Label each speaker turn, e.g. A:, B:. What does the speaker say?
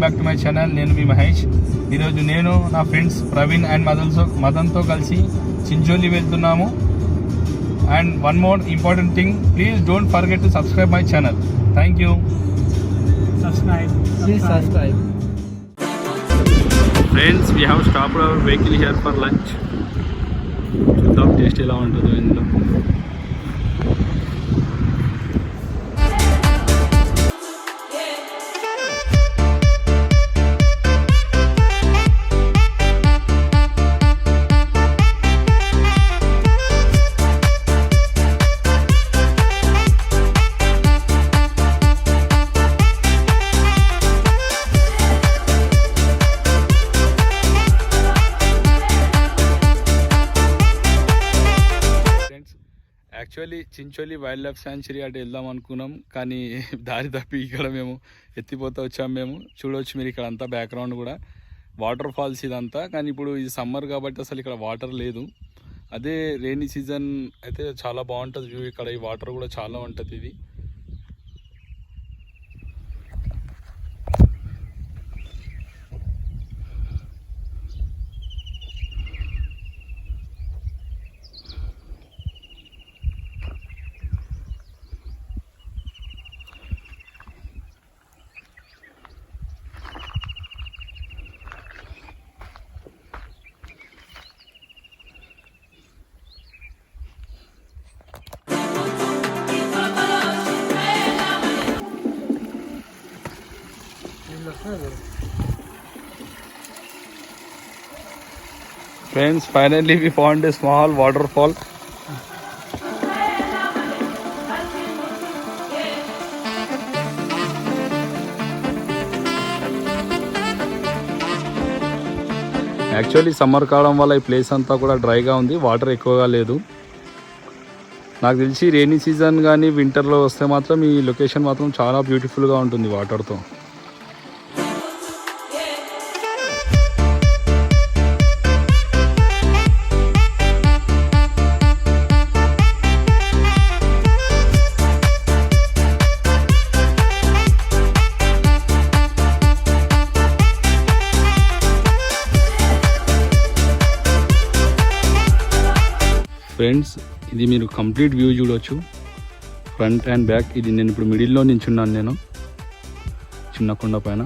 A: Back to my channel. నేను మీ మహేష్. ఈరోజు నేను నా ఫ్రెండ్స్ ప్రవీణ్ అండ్ మదన్తో కలిసి చించోలి వెళ్తున్నాము. And one more important thing, please don't forget to subscribe my channel. Thank you.
B: Subscribe.
A: Friends, we have stopped our vehicle here for lunch. చూద్దాం taste ఎలా ఉంటుందో ఇందులో. Actually Chincholi wild life sanctuary అటు వెళ్దాం అనుకున్నాం, కానీ దారి తప్పి ఇక్కడ మేము ఎత్తిపోతా వచ్చాము. మేము చూడవచ్చు మీరు ఇక్కడ అంతా బ్యాక్గ్రౌండ్ కూడా వాటర్ ఫాల్స్ ఇదంతా. కానీ ఇప్పుడు ఇది సమ్మర్ కాబట్టి అసలు ఇక్కడ వాటర్ లేదు. అదే రెయినీ సీజన్ అయితే చాలా బాగుంటుంది వ్యూ. ఇక్కడ ఈ వాటర్ కూడా చాలా ఉంటుంది. ఇది friends, finally we found a small waterfall. Actually summer కావడం వల్ల ఈ ప్లేస్ అంతా కూడా డ్రైగా ఉంది, వాటర్ ఎక్కువగా లేదు. నాకు తెలిసి రెయినీ సీజన్ కానీ వింటర్లో వస్తే మాత్రం ఈ లొకేషన్ మాత్రం చాలా బ్యూటిఫుల్గా ఉంటుంది వాటర్తో. ఫ్రెండ్స్, ఇది మీరు కంప్లీట్ వ్యూ చూడవచ్చు, ఫ్రంట్ అండ్ బ్యాక్. ఇది నేను ఇప్పుడు మిడిల్లో నించున్నాను, నేను చిన్న కొండ పైన.